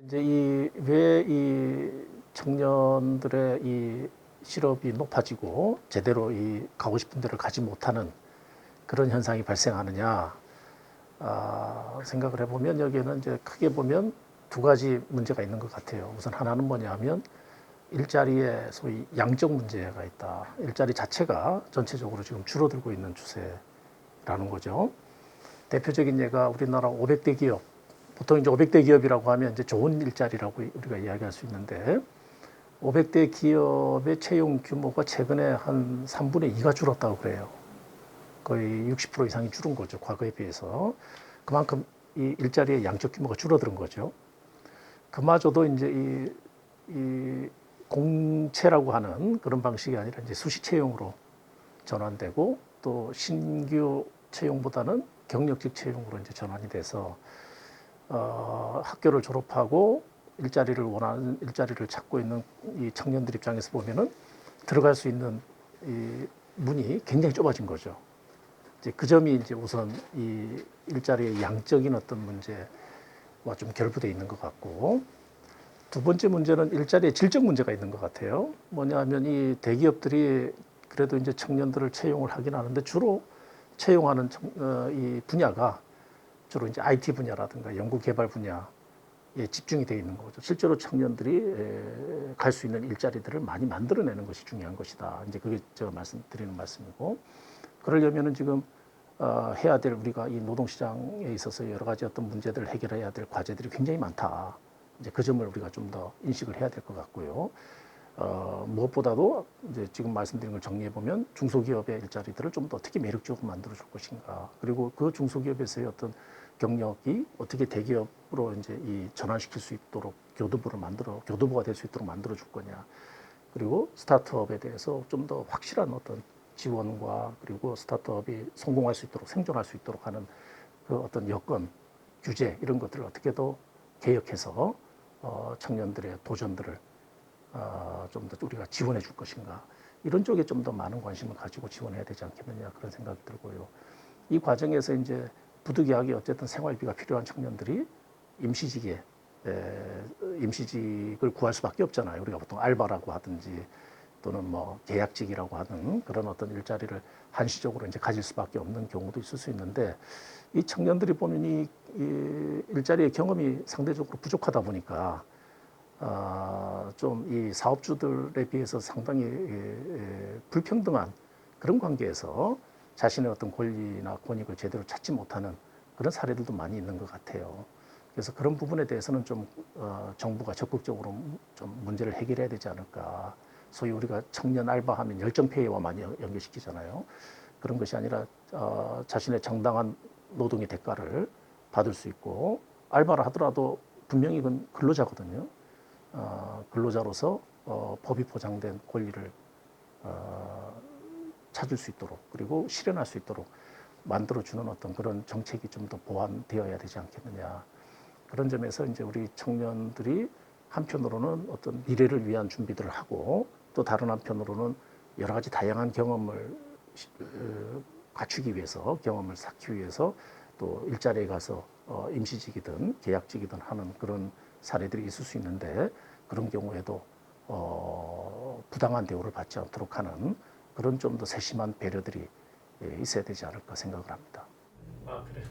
이제 왜 이 청년들의 이 실업이 높아지고 제대로 이 가고 싶은 데를 가지 못하는 그런 현상이 발생하느냐 생각을 해보면 여기에는 이제 크게 보면 두 가지 문제가 있는 것 같아요. 우선 하나는 뭐냐면 일자리에 소위 양적 문제가 있다. 일자리 자체가 전체적으로 지금 줄어들고 있는 추세라는 거죠. 대표적인 예가 우리나라 500대 기업. 보통 이제 500대 기업이라고 하면 이제 좋은 일자리라고 우리가 이야기할 수 있는데 500대 기업의 채용 규모가 최근에 한 3분의 2가 줄었다고 그래요. 거의 60% 이상이 줄은 거죠. 과거에 비해서. 그만큼 이 일자리의 양적 규모가 줄어드는 거죠. 그마저도 이제 이 공채라고 하는 그런 방식이 아니라 이제 수시 채용으로 전환되고 또 신규 채용보다는 경력직 채용으로 이제 전환이 돼서 학교를 졸업하고 일자리를 원하는 일자리를 찾고 있는 이 청년들 입장에서 보면은 들어갈 수 있는 이 문이 굉장히 좁아진 거죠. 이제 그 점이 이제 우선 이 일자리의 양적인 어떤 문제와 좀 결부돼 있는 것 같고 두 번째 문제는 일자리의 질적 문제가 있는 것 같아요. 뭐냐면 이 대기업들이 그래도 이제 청년들을 채용을 하긴 하는데 주로 채용하는 이 분야가 주로 이제 IT 분야라든가 연구개발 분야에 집중이 되어 있는 거죠. 실제로 청년들이 갈 수 있는 일자리들을 많이 만들어내는 것이 중요한 것이다. 이제 그게 제가 말씀드리는 말씀이고 그러려면은 지금 해야 될 우리가 이 노동시장에 있어서 여러 가지 어떤 문제들을 해결해야 될 과제들이 굉장히 많다. 이제 그 점을 우리가 좀 더 인식을 해야 될 것 같고요. 무엇보다도 이제 지금 말씀드린 걸 정리해 보면 중소기업의 일자리들을 좀 더 어떻게 매력적으로 만들어 줄 것인가. 그리고 그 중소기업에서의 어떤 경력이 어떻게 대기업으로 이제 이 전환시킬 수 있도록 교두보가 될 수 있도록 만들어 줄 거냐. 그리고 스타트업에 대해서 좀 더 확실한 어떤 지원과 그리고 스타트업이 성공할 수 있도록 생존할 수 있도록 하는 그 어떤 여건, 규제 이런 것들을 어떻게 더 개혁해서 청년들의 도전들을 좀 더 우리가 지원해 줄 것인가. 이런 쪽에 좀 더 많은 관심을 가지고 지원해야 되지 않겠느냐 그런 생각이 들고요. 이 과정에서 이제 부득이하게 어쨌든 생활비가 필요한 청년들이 임시직에 임시직을 구할 수밖에 없잖아요. 우리가 보통 알바라고 하든지 또는 뭐 계약직이라고 하는 그런 어떤 일자리를 한시적으로 이제 가질 수밖에 없는 경우도 있을 수 있는데 이 청년들이 보면 이 일자리의 경험이 상대적으로 부족하다 보니까 좀 이 사업주들에 비해서 상당히 불평등한 그런 관계에서 자신의 어떤 권리나 권익을 제대로 찾지 못하는 그런 사례들도 많이 있는 것 같아요. 그래서 그런 부분에 대해서는 좀 정부가 적극적으로 좀 문제를 해결해야 되지 않을까. 소위 우리가 청년 알바하면 열정페이와 많이 연결시키잖아요. 그런 것이 아니라 자신의 정당한 노동의 대가를 받을 수 있고 알바를 하더라도 분명히 그건 근로자거든요. 근로자로서 법이 보장된 권리를 찾을 수 있도록 그리고 실현할 수 있도록 만들어주는 어떤 그런 정책이 좀 더 보완되어야 되지 않겠느냐. 그런 점에서 이제 우리 청년들이 한편으로는 어떤 미래를 위한 준비들을 하고 또 다른 한편으로는 여러 가지 다양한 경험을 갖추기 위해서 경험을 쌓기 위해서 또 일자리에 가서 임시직이든 계약직이든 하는 그런 사례들이 있을 수 있는데 그런 경우에도 부당한 대우를 받지 않도록 하는 그런 좀 더 세심한 배려들이 있어야 되지 않을까 생각을 합니다. 아, 그래.